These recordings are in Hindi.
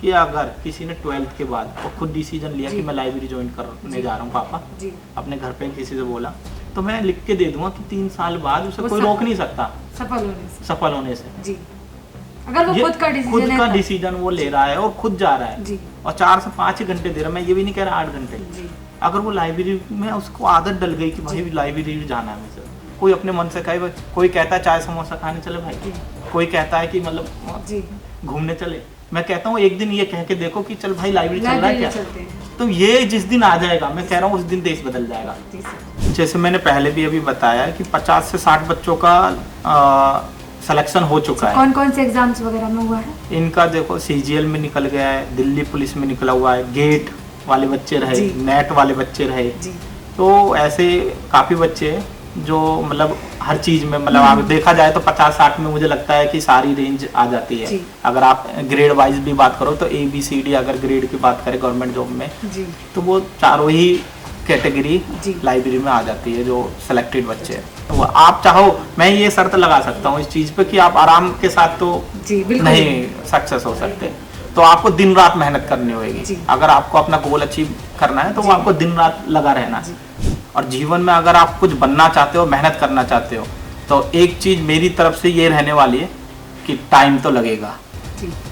कि अगर किसी ने 12th के बाद और खुद डिसीजन लिया कि मैं लाइब्रेरी ज्वाइन करने जा रहा हूँ पापा, अपने घर पे किसी से बोला, तो मैं लिख के दे दूंगा कि 3 साल बाद उसे कोई रोक नहीं सकता सफल होने से। जी। अगर वो खुद का डिसीजन वो ले रहा है और खुद जा रहा है और 4 से 5 ही घंटे दे रहा है, मैं ये भी नहीं कह रहा 8 घंटे। अगर वो लाइब्रेरी में उसको आदत डल गई कि भाई लाइब्रेरी जाना है मुझे, कोई अपने मन से कहे, कोई कहता है चाय समोसा खाने चले भाई, कोई कहता है कि मतलब घूमने चले, मैं कहता हूँ एक दिन ये कह के देखो कि चल भाई लाइब्रेरी चल रहा है क्या, तो ये जिस दिन आ जाएगा, मैं कह रहा हूँ उस दिन देश बदल जाएगा। जैसे मैंने पहले भी अभी बताया कि 50 से 60 बच्चों का सिलेक्शन हो चुका है। कौन कौन से एग्जाम्स वगैरह में हुआ है इनका? देखो CGL में निकल गया है, दिल्ली पुलिस में निकला हुआ है, गेट वाले बच्चे रहे, नेट वाले बच्चे रहे, तो ऐसे काफी बच्चे हैं जो मतलब हर चीज में मतलब आप देखा जाए तो 50-60 में मुझे लगता है कि सारी रेंज आ जाती है। अगर आप ग्रेड वाइज भी बात करो तो ABCD अगर ग्रेड की बात करें गवर्नमेंट जॉब में तो वो चारों ही कैटेगरी लाइब्रेरी में आ जाती है जो सिलेक्टेड बच्चे हैं। तो आप चाहो, मैं ये शर्त लगा सकता हूँ इस चीज पे कि आप आराम के साथ तो नहीं सक्सेस हो सकते, तो आपको दिन रात मेहनत करनी होगी। अगर आपको अपना गोल अचीव करना है तो वो आपको दिन रात लगा रहना है। और जीवन में अगर आप कुछ बनना चाहते हो, मेहनत करना चाहते हो, तो एक चीज मेरी तरफ से ये रहने वाली है कि टाइम तो लगेगा,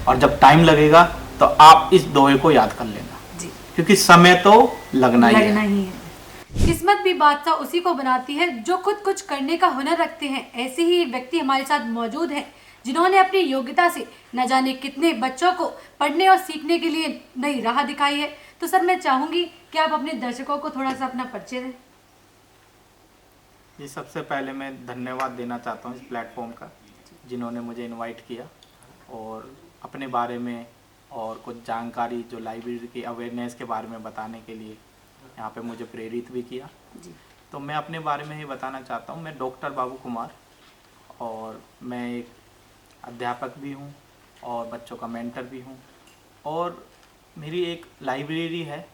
और जब टाइम लगेगा तो आप इस दोहे को याद कर लेना, क्योंकि समय तो लगना ही है। किस्मत भी बादशाह उसी को बनाती है जो खुद कुछ करने का हुनर रखते हैं। ऐसे ही एक व्यक्ति हमारे साथ मौजूद हैं जिन्होंने अपनी योग्यता से न जाने कितने बच्चों को पढ़ने और सीखने के लिए नई राह दिखाई है। तो सर मैं चाहूंगी कि आप अपने दर्शकों को थोड़ा सा अपना परिचय दें। जी, सबसे पहले मैं धन्यवाद देना चाहता हूँ इस प्लेटफॉर्म का, जिन्होंने मुझे इनवाइट किया और अपने बारे में और कुछ जानकारी जो लाइब्रेरी की अवेयरनेस के बारे में बताने के लिए यहाँ पे मुझे प्रेरित भी किया। तो मैं अपने बारे में ही बताना चाहता हूँ। मैं डॉक्टर बाबू कुमार और मैं एक अध्यापक भी हूँ और बच्चों का मेंटर भी हूँ, और मेरी एक लाइब्रेरी है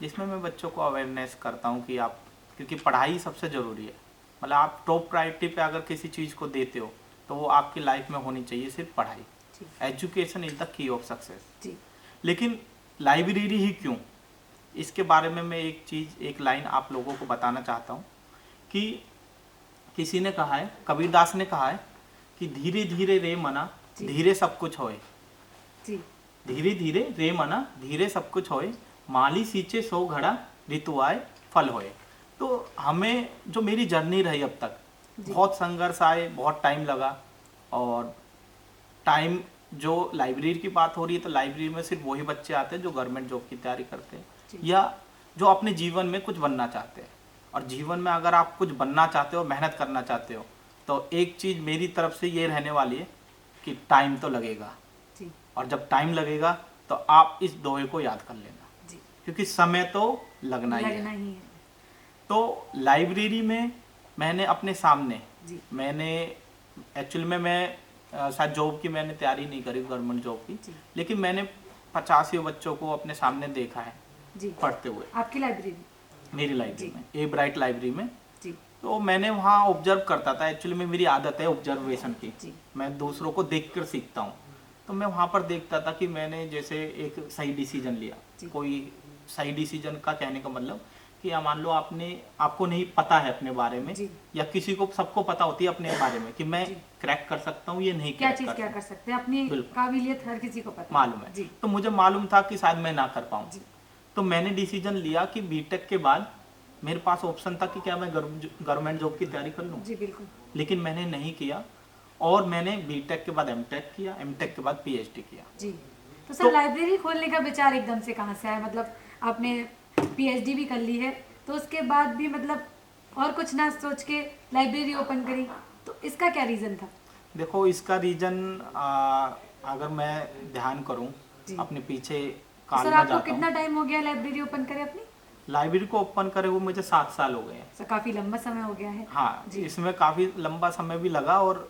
जिसमें मैं बच्चों को अवेयरनेस करता हूँ कि आप, क्योंकि पढ़ाई सबसे ज़रूरी है, मतलब आप टॉप प्रायोरिटी पे अगर किसी चीज़ को देते हो तो वो आपकी लाइफ में होनी चाहिए सिर्फ पढ़ाई। Education is the key of success. लेकिन लाइब्रेरी ही क्यों, इसके बारे में मैं एक लाइन आप लोगों को बताना चाहता हूँ कि किसी ने कहा है, कबीरदास ने कहा है कि धीरे धीरे रे मना धीरे सब कुछ होए, धीरे धीरे रे मना धीरे सब कुछ होए, माली सींचे 100 घड़ा ऋतु आए फल होए। तो हमें जो मेरी जर्नी रही अब तक, बहुत संघर्ष आए, बहुत टाइम लगा, और टाइम जो लाइब्रेरी की बात हो रही है तो लाइब्रेरी में सिर्फ वही बच्चे आते हैं जो गवर्नमेंट जॉब की तैयारी करते हैं या जो अपने जीवन में कुछ बनना चाहते हैं। और जीवन में अगर आप कुछ बनना चाहते हो, मेहनत करना चाहते हो, तो एक चीज़ मेरी तरफ से ये रहने वाली है कि टाइम तो लगेगा, और जब टाइम लगेगा तो आप इस दोहे को याद कर लेना, क्योंकि समय तो लगना ही है। तो लाइब्रेरी में मैंने अपने सामने, मैंने एक्चुअली में मैं शायद जॉब की मैंने तैयारी नहीं करी गवर्नमेंट जॉब की, लेकिन मैंने 85 बच्चों को अपने सामने देखा है पढ़ते हुए। आपकी लाइब्रेरी? मेरी लाइब्रेरी में, ए ब्राइट लाइब्रेरी में। तो मैंने वहाँ ऑब्जर्व करता था, एक्चुअली में मेरी आदत है ऑब्जर्वेशन की, मैं दूसरों को देख कर सीखता हूँ। तो मैं वहाँ पर देखता था कि मैंने जैसे एक सही डिसीजन लिया, कोई सही डिसीजन का कहने का मतलब कि मान लो आपको नहीं पता है अपने बारे में, या किसी को, सबको पता होती है अपने बारे में कि मैं क्रैक कर सकता हूँ, ये नहीं क्या चीज क्या कर सकते हैं, अपनी काबिलियत हर किसी को पता मालूम है। तो मुझे मालूम था कि शायद मैं ना कर पाऊँ, तो मैंने डिसीजन लिया कि बीटेक के बाद मेरे पास ऑप्शन था कि क्या मैं गवर्नमेंट जॉब की तैयारी कर लूँ। जी बिल्कुल। लेकिन मैंने नहीं किया, और मैंने बीटेक के बाद एमटेक किया, एमटेक के बाद पीएचडी किया। जी। तो सर लाइब्रेरी खोलने का विचार एकदम से कहाँ से आया? मतलब आपने पीएचडी भी कर ली है, तो उसके बाद भी मतलब और कुछ ना सोच के लाइब्रेरी ओपन करी, तो इसका क्या रीज़न था? देखो, इसका रीज़न अगर मैं ध्यान करूं अपने पीछे काल में जाता हूं। कितना टाइम हो गया लाइब्रेरी ओपन करे अपनी? लाइब्रेरी को ओपन करे हुए मुझे 7 साल हो गए हैं। काफ़ी लंबा समय हो गया है। हाँ, इसमें काफ़ी लंबा समय भी लगा, और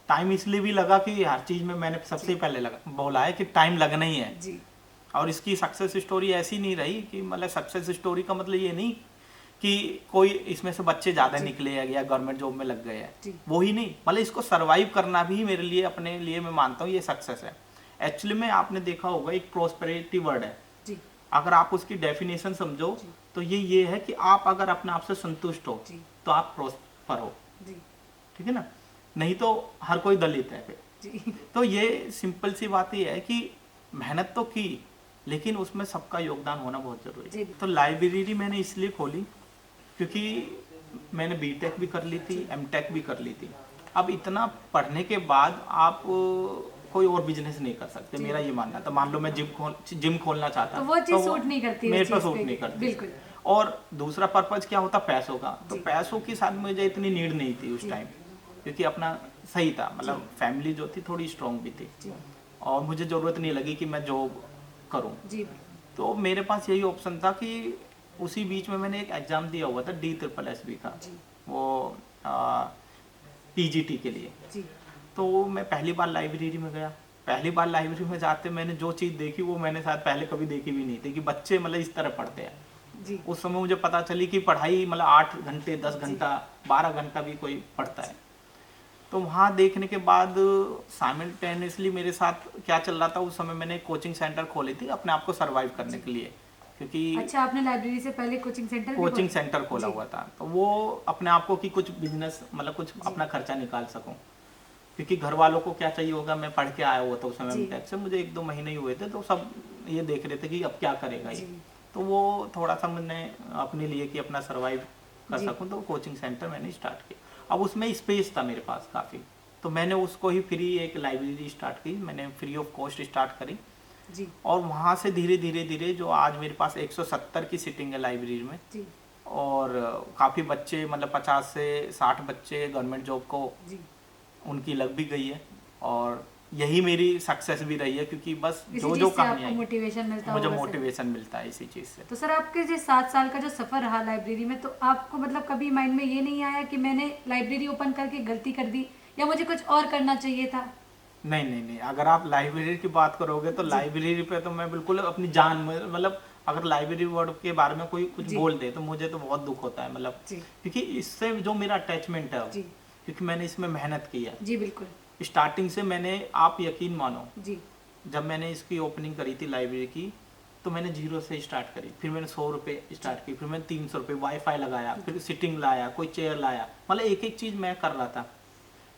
टाइम इसलिए भी लगा कि हर चीज़ में मैंने सबसे पहले बोला है कि टाइम लगना ही है जी। और इसकी सक्सेस स्टोरी ऐसी नहीं रही कि मतलब सक्सेस स्टोरी का मतलब ये नहीं कि कोई इसमें से बच्चे ज़्यादा निकले या गवर्नमेंट जॉब में लग गए हैं, वो ही नहीं, मतलब इसको सर्वाइव करना भी मेरे लिए, अपने लिए मैं मानता हूँ ये सक्सेस है। एक्चुअली में आपने देखा होगा एक प्रोस्पेरिटी वर्ड है, जी अगर आप उसकी डेफिनेशन समझो जी। तो ये है कि आप अगर अपने आप से संतुष्ट हो जी तो आप प्रोस्पर हो, जी ठीक है ना, नहीं तो हर कोई दलित है फिर। जी तो ये सिंपल सी बात ये है कि मेहनत तो की लेकिन उसमें सबका योगदान होना बहुत जरूरी जी, है। तो लाइब्रेरी मैंने इसलिए खोली क्योंकि मैंने बीटेक भी कर ली थी, एमटेक भी कर ली थी। अब इतना पढ़ने के बाद आप कोई और बिजनेस नहीं कर सकते, मेरा ये मानना था। मान लो मैं जिम खोलना चाहता तो वो चीज़ सूट नहीं करती, मेरे उस पे चीज़ सूट पे। नहीं करती। बिल्कुल। और दूसरा पर्पज क्या होता, पैसों का। तो जी। पैसों की साथ मुझे इतनी नीड नहीं थी उस जी। टाइम, क्योंकि अपना सही था, मतलब फैमिली जो थी थोड़ी स्ट्रांग भी थी जी और मुझे ज़रूरत नहीं लगी कि मैं जॉब करूं। जी तो मेरे पास यही ऑप्शन था कि उसी बीच में मैंने एक एग्ज़ाम दिया हुआ था DSSB का, जी वो PGT के लिए। जी तो मैं पहली बार लाइब्रेरी में गया। पहली बार लाइब्रेरी में जाते मैंने जो चीज़ देखी वो मैंने शायद पहले कभी देखी भी नहीं थी, कि बच्चे मतलब इस तरह पढ़ते हैं। जी उस समय मुझे पता चली कि पढ़ाई मतलब 8 घंटे 10 घंटा 12 घंटा भी कोई पढ़ता है। तो वहाँ देखने के बाद साइमल्टेनियसली मेरे साथ क्या चल रहा था, उस समय मैंने कोचिंग सेंटर खोली थी अपने आप को सर्वाइव करने के लिए, क्योंकि अच्छा, आपने लाइब्रेरी से पहले कोचिंग सेंटर भी कोचिंग खोला? सेंटर खोला जी। हुआ था। तो वो अपने आप को कि कुछ बिजनेस मतलब कुछ अपना खर्चा निकाल सकूं, क्योंकि घर वालों को क्या चाहिए होगा, मैं पढ़ के आया हुआ था उस समय जी। एमटेक से, मुझे 1-2 महीने ही हुए थे, तो सब ये देख रहे थे कि अब क्या करेगा ये। जी। तो वो थोड़ा सा मैंने अपने लिए कि अपना सर्वाइव कर जी। सकूं, तो कोचिंग सेंटर मैंने स्टार्ट किया। अब उसमें स्पेस था मेरे पास काफ़ी, तो मैंने उसको ही फ्री एक लाइब्रेरी स्टार्ट की, मैंने फ्री ऑफ कॉस्ट स्टार्ट करी। जी और वहाँ से धीरे धीरे धीरे जो आज मेरे पास 170 की सीटिंग है लाइब्रेरी में, जी और काफ़ी बच्चे मतलब 50 से 60 बच्चे गवर्नमेंट जॉब को जी। उनकी लग भी गई है, और यही मेरी सक्सेस भी रही है, क्योंकि बस इसी जो चीज़ जो से कहानी आपको आई मोटिवेशन मिलता मुझे होगा सर। मोटिवेशन मिलता है इसी चीज़ से। तो सर, आपके जो 7 साल का जो सफ़र रहा लाइब्रेरी में, तो आपको मतलब कभी माइंड में ये नहीं आया कि मैंने लाइब्रेरी ओपन करके गलती कर दी, या मुझे कुछ और करना चाहिए था? नहीं नहीं नहीं, अगर आप लाइब्रेरी की बात करोगे तो जी। लाइब्रेरी पे तो मैं बिल्कुल अपनी जान में मतलब अगर लाइब्रेरी वर्ड के बारे में कोई कुछ जी। बोल दे तो मुझे तो बहुत दुख होता है, मतलब जी क्योंकि इससे जो मेरा अटैचमेंट है, जी क्योंकि मैंने इसमें मेहनत की है जी। बिल्कुल। स्टार्टिंग से। मैंने, आप यकीन मानो, जी जब मैंने इसकी ओपनिंग करी थी लाइब्रेरी की, तो मैंने 0 से स्टार्ट करी, फिर मैंने 100 रुपये स्टार्ट की, फिर मैंने 300 रुपये, वाईफाई लगाया, फिर सिटिंग लाया, कोई चेयर लाया, मतलब एक एक चीज़ मैं कर रहा था।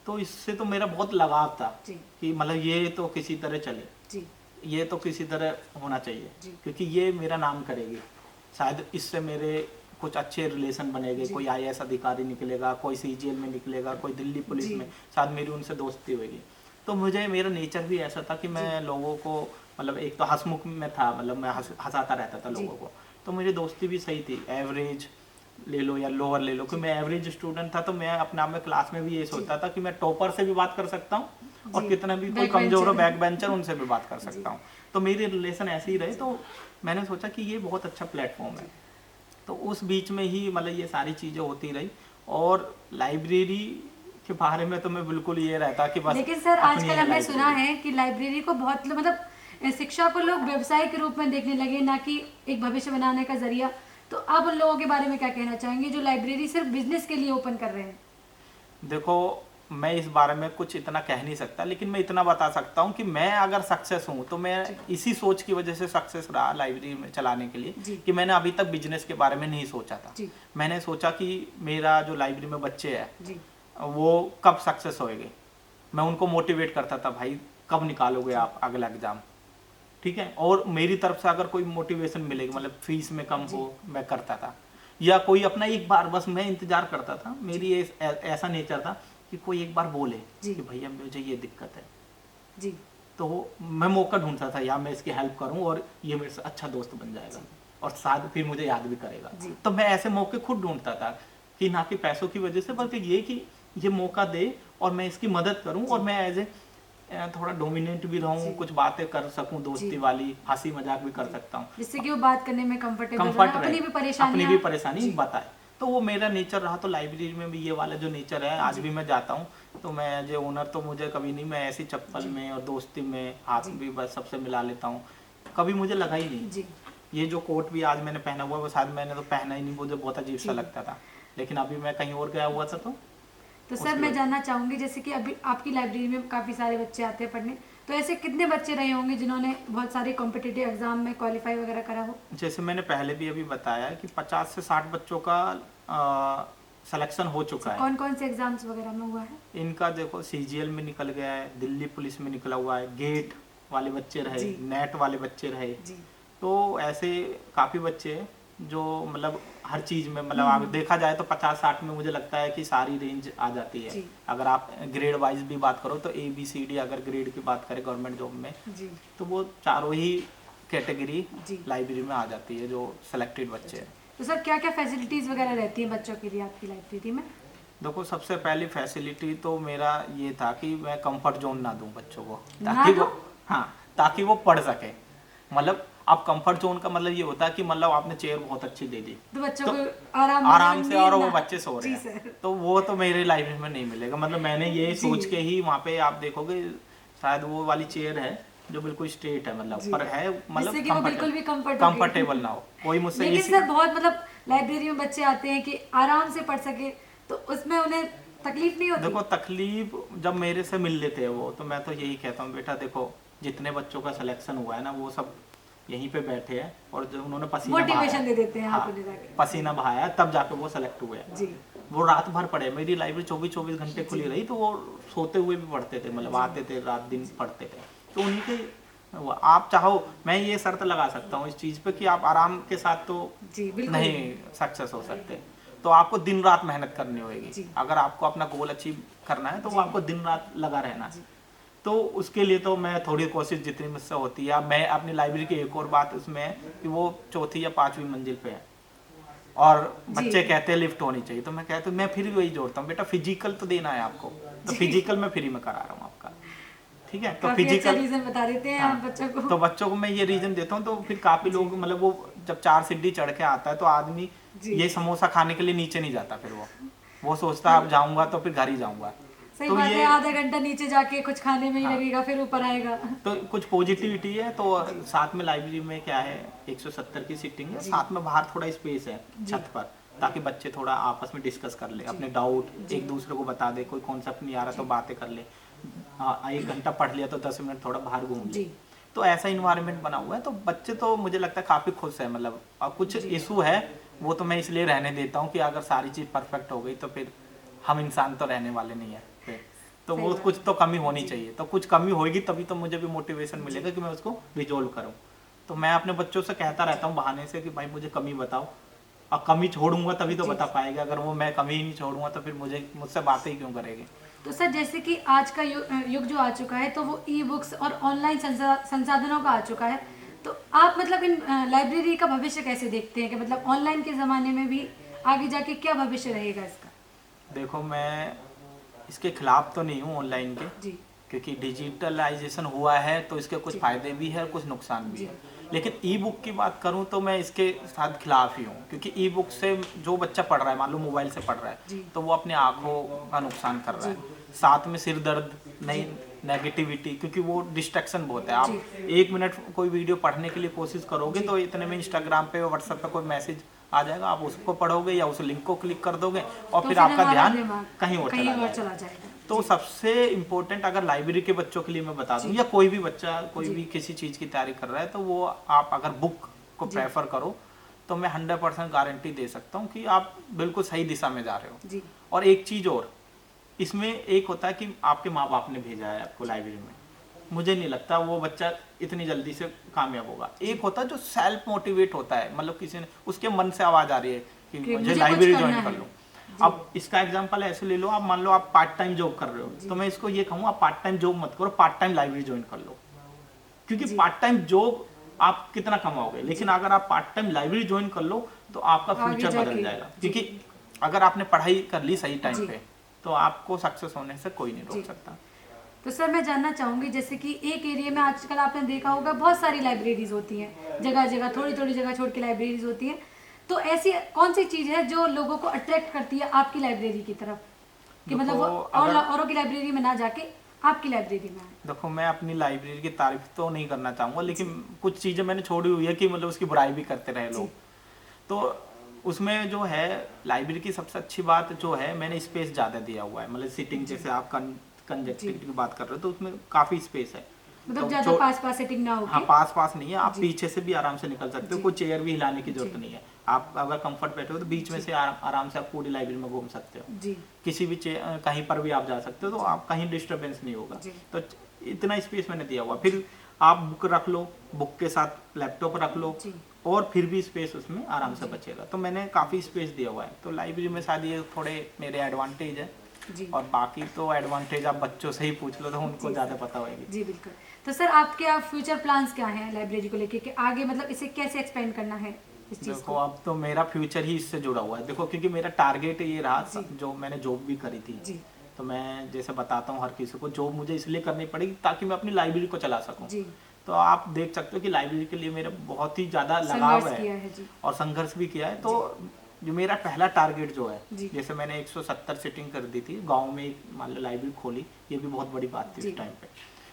तो इससे तो मेरा बहुत लगाव था जी कि मतलब ये तो किसी तरह चले, जी ये तो किसी तरह होना चाहिए, जी। क्योंकि ये मेरा नाम करेगी, शायद इससे मेरे कुछ अच्छे रिलेशन बनेंगे, जी। कोई IAS अधिकारी निकलेगा, कोई CGL में निकलेगा, कोई दिल्ली पुलिस जी। में, शायद मेरी उनसे दोस्ती होगी। तो मुझे, मेरा नेचर भी ऐसा था कि मैं लोगों को मतलब एक तो हंसमुख में था, मतलब मैं हंसाता रहता था जी। लोगों को, तो मेरी दोस्ती भी सही थी। एवरेज ले लो या लोअर ले लो, कि मैं एवरेज स्टूडेंट था, तो मैं अपने आप में क्लास में भी ये सोचता था कि मैं टॉपर से भी बात कर सकता हूँ और जी। कितना भी कोई बैक कमजोर हो, बेंचर। बैक बेंचर, उनसे भी बात कर सकता हूँ। तो मेरे रिलेशन ऐसे ही रहे, तो मैंने सोचा कि ये बहुत अच्छा प्लेटफॉर्म है। तो उस बीच में ही मतलब ये सारी चीज़ें होती रही, और लाइब्रेरी के बारे में तो मैं बिल्कुल ये रहता कि बस लेकिन सर, अपनी आजकल है हमने सुना लाइब्रेरी। है कि लाइब्रेरी को बहुत मतलब शिक्षा को लोग व्यवसाय के रूप में देखने लगे, ना कि एक भविष्य बनाने का जरिया। तो आप उन लोगों के बारे में क्या कहना चाहेंगे जो लाइब्रेरी सिर्फ बिजनेस के लिए ओपन कर रहे हैं? देखो, मैं इस बारे में कुछ इतना कह नहीं सकता, लेकिन मैं इतना बता सकता हूँ कि मैं अगर सक्सेस हूँ तो मैं इसी सोच की वजह से सक्सेस रहा लाइब्रेरी में चलाने के लिए, जी। कि मैंने अभी तक बिजनेस के बारे में नहीं सोचा था। जी मैंने सोचा कि मेरा जो लाइब्रेरी में बच्चे हैं जी वो कब सक्सेस होएंगे, मैं उनको मोटिवेट करता था, भाई कब निकालोगे आप अगला एग्ज़ाम, ठीक है। और मेरी तरफ से अगर कोई मोटिवेशन मिलेगी, मतलब फीस में कम हो, मैं करता था, या कोई अपना एक बार, बस मैं इंतजार करता था। मेरी ऐसा नेचर था कि कोई एक बार बोले जी। कि भैया मुझे ये दिक्कत है, जी तो मैं मौका ढूंढता था, या मैं इसकी हेल्प करूं और ये मेरे से अच्छा दोस्त बन जाएगा और साथ फिर मुझे याद भी करेगा। जी। तो मैं ऐसे मौके खुद ढूंढता था, कि ना कि पैसों की वजह से, बल्कि ये कि ये मौका दे और मैं इसकी मदद करूं, और मैं एज ए थोड़ा डोमिनेंट भी रहूं, जी। कुछ बातें कर सकूं दोस्ती जी। वाली, हंसी मजाक भी कर सकता हूं, जिससे कि वो बात करने में कंफर्टेबल कंफर्ट अपनी रहे, भी अपनी भी परेशानियां। परेशानी जी बताए। तो वो मेरा नेचर रहा। तो लाइब्रेरी में भी ये वाला जो नेचर है, आज भी मैं जाता हूँ तो मैं एज ए ओनर तो मुझे कभी नहीं, मैं ऐसी चप्पल जी। में और दोस्ती में हाथ जी। भी बस सबसे मिला लेता हूँ, कभी मुझे लगा ही नहीं। जी ये जो कोट भी आज मैंने पहना हुआ है, वो शायद मैंने तो पहना ही नहीं, मुझे बहुत अजीब सा जी। लगता था, लेकिन अभी मैं कहीं और गया हुआ था तो तो सर, उसकी मैं वजह जानना चाहूंगी, जैसे कि अभी आपकी लाइब्रेरी में काफ़ी सारे बच्चे आते हैं पढ़ने, तो ऐसे कितने बच्चे रहे होंगे जिन्होंने बहुत सारे कॉम्पिटिटिव एग्जाम में क्वालिफाई वगैरह करा हो? जैसे मैंने पहले भी अभी बताया कि 50 से 60 बच्चों का सिलेक्शन हो चुका है। कौन कौन से एग्जाम्स वगैरह में हुआ है? इनका देखो सीजीएल में निकल गया है, दिल्ली पुलिस में निकला हुआ है, गेट वाले बच्चे रहे, जी। नेट वाले बच्चे रहे। जी। तो ऐसे काफ़ी बच्चे हैं जो मतलब हर चीज़ में मतलब आप देखा जाए तो 50-60 में मुझे लगता है कि सारी रेंज आ जाती है। जी। अगर आप ग्रेड वाइज भी बात करो तो ABCD अगर ग्रेड की बात करें गवर्नमेंट जॉब में, जी। तो वो चारों ही कैटेगरी जी। लाइब्रेरी में आ जाती है जो सेलेक्टेड बच्चे हैं। तो सर क्या क्या फैसिलिटीज़ वगैरह रहती हैं बच्चों के लिए आपकी लाइब्रेरी में? देखो सबसे पहली फैसिलिटी तो मेरा ये था कि मैं कंफर्ट जोन ना दूं बच्चों को, ना ताकि दो? वो हाँ ताकि वो पढ़ सके। मतलब आप कंफर्ट जोन का मतलब ये होता है कि मतलब आपने चेयर बहुत अच्छी दे दी तो बच्चों तो को आराम आराम से, और वो नींद ना- बच्चे सो रहे जी हैं, सर। तो वो तो मेरे लाइब्रेरी में नहीं मिलेगा। मतलब मैंने ये जी। सोच के ही वहाँ पे आप देखोगे शायद वो वाली चेयर है जो बिल्कुल स्ट्रेट है, मतलब जी। पर है मतलब जिससे कि वो बिल्कुल भी कंफर्टेबल ना हो कोई मुझसे लेकिन इसी सर बहुत मतलब लाइब्रेरी में बच्चे आते हैं कि आराम से पढ़ सके, तो उसमें उन्हें तकलीफ नहीं होती? देखो तकलीफ जब मेरे से मिल लेते हैं वो, तो मैं तो यही कहता हूँ बेटा देखो जितने बच्चों का सिलेक्शन हुआ है ना वो सब यहीं पे बैठे हैं और जो उन्होंने पसीना मोटिवेशन दे बहाया, देते हैं हाँ, आप उन्हें जाके। पसीना बहाया तब जाके वो सेलेक्ट हुए हैं। जी। वो रात भर पढ़े, मेरी लाइब्रेरी 24-24 घंटे खुली रही, तो वो सोते हुए भी पढ़ते थे, मतलब आते थे रात दिन पढ़ते थे। तो उन्हीं के आप चाहो मैं ये शर्त लगा सकता हूँ इस चीज़ पे कि आप आराम के साथ तो जी बिल्कुल नहीं सक्सेस हो सकते, तो आपको दिन रात मेहनत करनी होगी। जी। अगर आपको अपना गोल अचीव करना है तो वो आपको दिन रात लगा रहना है। जी। तो उसके लिए तो मैं थोड़ी कोशिश जितनी मुझसे होती है। मैं अपनी लाइब्रेरी की एक और बात उसमें है कि वो 4थी या 5वीं मंजिल पे है और बच्चे कहते हैं लिफ्ट होनी चाहिए, तो मैं कहता हूँ मैं फिर वही जोड़ता हूँ बेटा फिजिकल तो देना है आपको, तो फिजिकल मैं फ्री में करा रहा हूँ आपका, ठीक है। तो काफी अच्छा फिजिकल रीजन बता देते हैं हाँ, आप बच्चों को। तो बच्चों को मैं ये रीजन देता हूँ, तो फिर काफी लोग मतलब वो जब 4 सीढ़ी चढ़ के आता है तो आदमी जी। ये समोसा खाने के लिए नीचे नहीं जाता, फिर वो सोचता है अब जाऊंगा तो फिर घर ही जाऊंगा। सही तो बात है, ये आधा घंटा नीचे जाके कुछ खाने में ही हाँ। लगेगा, फिर ऊपर आएगा। तो कुछ पॉजिटिविटी है। तो साथ में लाइब्रेरी में क्या है 170 की सीटिंग है, साथ में बाहर थोड़ा स्पेस है छत पर, ताकि बच्चे थोड़ा आपस में डिस्कस कर ले, अपने डाउट एक दूसरे को बता दे, कोई कॉन्सेप्ट नहीं आ रहा तो बातें कर ले। 1 घंटा पढ़ लिया तो 10 मिनट थोड़ा बाहर घूम ले। जी। तो ऐसा इन्वायरमेंट बना हुआ है, तो बच्चे तो मुझे लगता है काफ़ी खुश है। मतलब और कुछ इशू है वो तो मैं इसलिए रहने देता हूँ कि अगर सारी चीज़ परफेक्ट हो गई तो फिर हम इंसान तो रहने वाले नहीं है फिर, तो सही वो बात कुछ तो कमी होनी चाहिए। तो कुछ कमी होगी तभी तो मुझे भी मोटिवेशन मिलेगा कि मैं उसको रिजोल्व करूँ। तो मैं अपने बच्चों से कहता रहता हूँ बहाने से कि भाई मुझे कमी बताओ, और कमी छोड़ूंगा तभी तो बता पाएगा। अगर वो मैं कमी ही नहीं छोड़ूंगा तो फिर मुझसे बातें ही क्यों करेंगे। तो सर जैसे कि आज का युग जो आ चुका है, तो वो ई बुक्स और ऑनलाइन संसाधनों का आ चुका है, तो आप मतलब इन लाइब्रेरी का भविष्य कैसे देखते हैं कि मतलब ऑनलाइन के ज़माने में भी आगे जाके क्या भविष्य रहेगा इसका? देखो मैं इसके खिलाफ तो नहीं हूँ ऑनलाइन के, जी। क्योंकि डिजिटलाइजेशन हुआ है तो इसके कुछ फ़ायदे भी है और कुछ नुकसान भी है। लेकिन ई बुक की बात करूं तो मैं इसके साथ खिलाफ ही हूं, क्योंकि ई बुक से जो बच्चा पढ़ रहा है, मान लो मोबाइल से पढ़ रहा है, तो वो अपनी आंखों का नुकसान कर रहा है, साथ में सिर दर्द, नई नेगेटिविटी, क्योंकि वो डिस्ट्रैक्शन बहुत है। आप 1 मिनट कोई वीडियो पढ़ने के लिए कोशिश करोगे तो इतने में इंस्टाग्राम पे व्हाट्सएप पे कोई मैसेज आ जाएगा, आप उसको पढ़ोगे या उस लिंक को क्लिक कर दोगे और तो फिर आपका हमारा ध्यान दिमाग कहीं और चला चला जाएगा। जाएगा। तो सबसे इम्पोर्टेंट अगर लाइब्रेरी के बच्चों के लिए मैं बता दूं, या कोई भी बच्चा कोई भी किसी चीज़ की तैयारी कर रहा है, तो वो आप अगर बुक को प्रेफर करो तो मैं 100% गारंटी दे सकता हूँ कि आप बिल्कुल सही दिशा में जा रहे हो। जी। और एक चीज़ और इसमें एक होता है कि आपके माँ बाप ने भेजा है आपको लाइब्रेरी में, मुझे नहीं लगता वो बच्चा इतनी जल्दी से कामयाब होगा। एक होता है जो सेल्फ मोटिवेट होता है, मतलब किसी ने उसके मन से आवाज़ आ रही है कि मुझे लाइब्रेरी ज्वाइन कर लूँ। अब इसका एग्जांपल ऐसे ले लो, आप मान लो आप पार्ट टाइम जॉब कर रहे हो, तो मैं इसको ये कहूँ आप पार्ट टाइम जॉब मत करो, पार्ट टाइम लाइब्रेरी ज्वाइन कर लो। क्योंकि पार्ट टाइम जॉब आप कितना कमाओगे, लेकिन अगर आप पार्ट टाइम लाइब्रेरी ज्वाइन कर लो तो आपका फ्यूचर बदल जाएगा। क्योंकि अगर आपने पढ़ाई कर ली सही टाइम पे तो आपको सक्सेस होने से कोई नहीं रोक सकता। तो सर मैं जानना चाहूँगी, जैसे कि एक एरिया में आजकल आपने देखा होगा बहुत सारी लाइब्रेरीज होती हैं, जगह जगह थोड़ी थोड़ी जगह छोड़ के लाइब्रेरीज होती हैं, तो ऐसी कौन सी चीज़ है जो लोगों को अट्रैक्ट करती है आपकी लाइब्रेरी की तरफ, कि मतलब वो औरों की लाइब्रेरी में ना जाके आपकी लाइब्रेरी में आए? देखो मैं अपनी लाइब्रेरी की तारीफ तो नहीं करना चाहूँगा, लेकिन कुछ चीज़ें मैंने छोड़ी हुई है कि मतलब उसकी बुराई भी करते रहे लोग। तो उसमें जो है लाइब्रेरी की सबसे अच्छी बात जो है, मैंने स्पेस ज़्यादा दिया हुआ है। मतलब सिटिंग जैसे आप कंजक्टिविटी की बात कर रहे हो तो उसमें काफ़ी स्पेस है। मतलब तो ज्यादा पास पास सेटिंग ना हो हाँ, पास नहीं है, आप जी। पीछे से भी आराम से निकल सकते हो, जी। कोई चेयर भी हिलाने की जरूरत जी। नहीं है। आप अगर कंफर्ट बैठे हो तो बीच में से आराम से आप पूरी लाइब्रेरी में घूम सकते हो, जी किसी भी कहीं पर भी आप जा सकते हो, तो जी। आप कहीं डिस्टरबेंस नहीं होगा। जी। तो इतना स्पेस मैंने दिया हुआ। फिर आप बुक रख लो, बुक के साथ लैपटॉप रख लो, जी। और फिर भी स्पेस उसमें आराम से जी। बचेगा। तो मैंने काफ़ी स्पेस दिया हुआ है, तो लाइब्रेरी में शायद ये थोड़े मेरे एडवांटेज है। जी और बाकी तो एडवांटेज आप बच्चों से ही पूछ लो, तो उनको जी ज़्यादा सर। पता होगी। जी बिल्कुल। तो सर आपके फ्यूचर प्लान्स क्या हैं लाइब्रेरी को लेके कि आगे मतलब इसे कैसे एक्सपेंड करना है इस चीज़ देखो को? अब तो मेरा फ्यूचर ही इससे जुड़ा हुआ है। देखो क्योंकि मेरा टारगेट ये रहा, जी। जो मैंने जॉब भी करी थी, जी तो मैं जैसे बताता हूँ हर किसी को, जॉब मुझे इसलिए करनी पड़ेगी ताकि मैं अपनी लाइब्रेरी को चला सकूँ। जी तो आप देख सकते हो कि लाइब्रेरी के लिए मेरा बहुत ही ज़्यादा लगाव संघर्ष है किया है। जी और संघर्ष भी किया है। तो जो मेरा पहला टारगेट जो है, जी। जैसे मैंने 170 सीटिंग कर दी थी गांव में, एक मान लो लाइब्रेरी खोली, ये भी बहुत बड़ी बात थी जी। उस टाइम पे।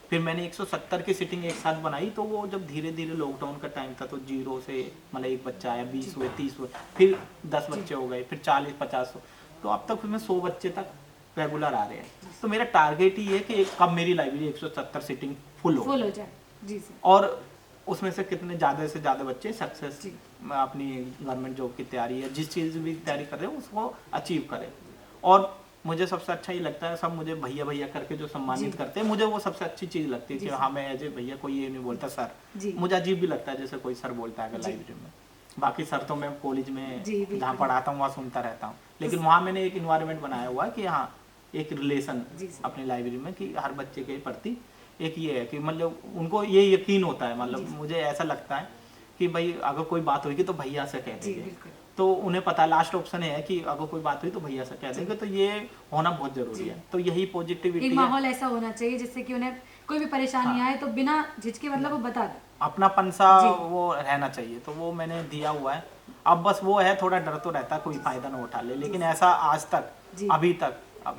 फिर मैंने 170 की सीटिंग एक साथ बनाई, तो वो जब धीरे धीरे लॉकडाउन का टाइम था, तो जीरो से मतलब एक बच्चा आया, 20 हुए, 30 हुए, फिर 10 जी। बच्चे हो गए, फिर 40-50 हो, तो अब तक उसमें 100 बच्चे तक रेगुलर आ रहे हैं। तो मेरा टारगेट ही है कि कब मेरी लाइब्रेरी 170 सीटिंग फुल फुल हो जाए। जी सर। और उसमें से कितने ज़्यादा से ज़्यादा बच्चे सक्सेस जी। अपनी गवर्नमेंट जॉब की तैयारी या जिस चीज़ भी तैयारी कर रहे हो उसको अचीव करें। और मुझे सबसे अच्छा ये लगता है, सब मुझे भैया भैया करके जो सम्मानित जी। करते हैं, मुझे वो सबसे अच्छी चीज़ लगती है जी कि सर। हाँ, मैं एज ए भैया कोई ये नहीं बोलता सर। जी मुझे अजीब भी लगता है जैसे कोई सर बोलता है अगर जी। लाइब्रेरी में। बाकी सर तो मैं कॉलेज में जी बिल्कुल। जहाँ पढ़ाता हूँ वहाँ सुनता रहता हूँ, लेकिन वहाँ मैंने एक इन्वायरमेंट बनाया हुआ है कि हाँ, एक रिलेशन जी सर। अपनी लाइब्रेरी में कि हर बच्चे के प्रति एक ये है कि मतलब उनको ये यकीन होता है, मतलब जी। मुझे ऐसा लगता है कि भाई अगर कोई बात होगी तो भैया से कह जी देंगे। बिल्कुल। तो उन्हें पता, लास्ट ऑप्शन है कि अगर कोई बात हुई तो भैया से कह जी। देंगे, तो ये होना बहुत जरूरी जी। है। तो यही एक पॉजिटिविटी है। माहौल ऐसा होना चाहिए जिससे कि उन्हें कोई भी परेशानी हाँ। आए तो बिना झिझके मतलब वो बता दे। अपनापन सा जी। वो रहना चाहिए, तो वो मैंने दिया हुआ है। अब बस वो है, थोड़ा डर तो रहता है कोई फायदा ना उठा ले, लेकिन ऐसा आज तक, जी। अभी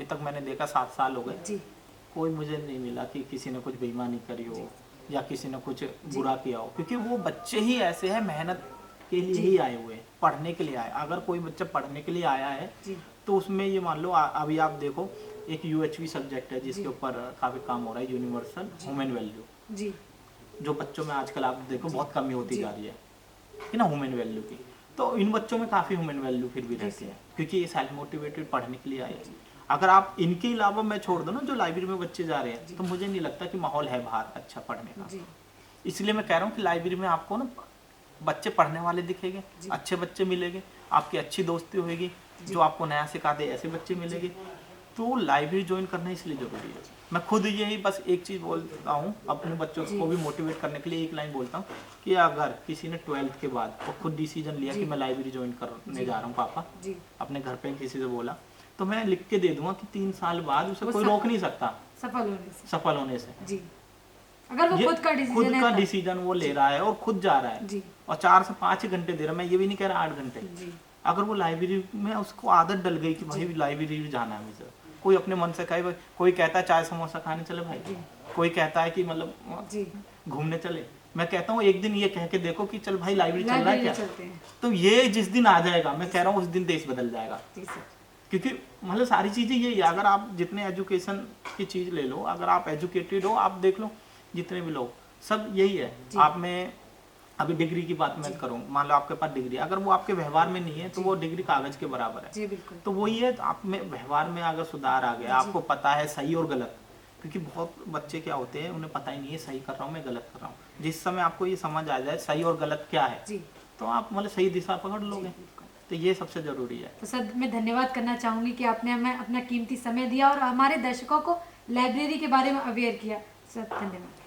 तक मैंने देखा 7 साल हो गए, जी कोई मुझे नहीं मिला कि किसी ने कुछ बेईमानी करी हो या किसी ने कुछ जी। बुरा किया हो, क्योंकि वो बच्चे ही ऐसे हैं, मेहनत के लिए जी। ही आए हुए हैं, पढ़ने के लिए आए। अगर कोई बच्चा पढ़ने के लिए आया है जी तो उसमें ये मान लो अभी आप देखो, एक यूएचवी सब्जेक्ट है जिसके जी। ऊपर काफ़ी काम हो रहा है, यूनिवर्सल जी। ह्यूमन वैल्यू, जी जो बच्चों में आजकल आप देखो जी। बहुत कमी होती जी। जा रही है कि ना ह्यूमन वैल्यू की। तो इन बच्चों में काफ़ी ह्यूमन वैल्यू फिर भी जी रहती सर। है, क्योंकि ये सेल्फ मोटिवेटेड पढ़ने के लिए आए हैं। अगर आप इनके अलावा मैं छोड़ दो ना, जो लाइब्रेरी में बच्चे जा रहे जी। हैं, तो मुझे नहीं लगता कि माहौल है बाहर अच्छा पढ़ने का। जी इसलिए मैं कह रहा हूँ कि लाइब्रेरी में आपको ना बच्चे पढ़ने वाले दिखेंगे, जी। अच्छे बच्चे मिलेंगे, आपकी अच्छी दोस्ती होगी, जी। जो आपको नया सिखाते ऐसे बच्चे मिलेंगे। तो लाइब्रेरी ज्वाइन करना इसलिए ज़रूरी है। मैं खुद यही बस एक चीज़ बोलता हूँ अपने बच्चों जी। को भी मोटिवेट करने के लिए, एक लाइन बोलता हूँ कि अगर किसी ने 12th के बाद और खुद डिसीजन लिया जी। कि मैं लाइब्रेरी ज्वाइन करने जी। जा रहा हूँ पापा, जी अपने घर पे किसी से बोला, तो मैं लिख के दे दूंगा कि 3 साल बाद उसे वो कोई रोक नहीं सकता सफल होने से। सफल होने से। जी अगर वो ये खुद का डिसीजन है का तब। डिसीजन वो ले रहा है और खुद जा रहा है, जी और 4 से 5 ही घंटे दे रहा है, मैं ये भी नहीं कह रहा 8 घंटे। जी अगर वो लाइब्रेरी में उसको आदत डल गई कि भाई लाइब्रेरी जाना है मुझे, कोई अपने मन से कहे, कोई कहता है चाय समोसा खाने चले भाई, जी। कोई कहता है कि मतलब जी घूमने चले, मैं कहता हूँ एक दिन ये कह के देखो कि चल भाई लाइब्रेरी चल रहा है लाइब्रेरी क्या। चलते हैं। तो ये जिस दिन आ जाएगा, मैं कह रहा हूँ उस दिन देश बदल जाएगा। जी सर। क्योंकि मतलब सारी चीज़ें यही है, अगर आप जितने एजुकेशन की चीज़ ले लो, अगर आप एजुकेटेड हो, आप देख लो जितने भी लोग, सब यही है। जी। आप में अभी डिग्री की बात मैं करूँ, मान लो आपके पास डिग्री, अगर वो आपके व्यवहार में नहीं है तो वो डिग्री कागज के बराबर है। जी बिल्कुल। तो वही है, आप में व्यवहार में अगर सुधार आ गया, आपको पता है सही और गलत, क्योंकि बहुत बच्चे क्या होते हैं, उन्हें पता ही नहीं है सही कर रहा हूँ मैं गलत कर रहा हूँ। जिस समय आपको ये समझ आ जाए सही और गलत क्या है, जी तो आप मतलब सही दिशा पकड़ लोगे। तो ये सबसे ज़रूरी है। तो सर मैं धन्यवाद करना चाहूँगी कि आपने हमें अपना कीमती समय दिया और हमारे दर्शकों को लाइब्रेरी के बारे में अवेयर किया। सर धन्यवाद।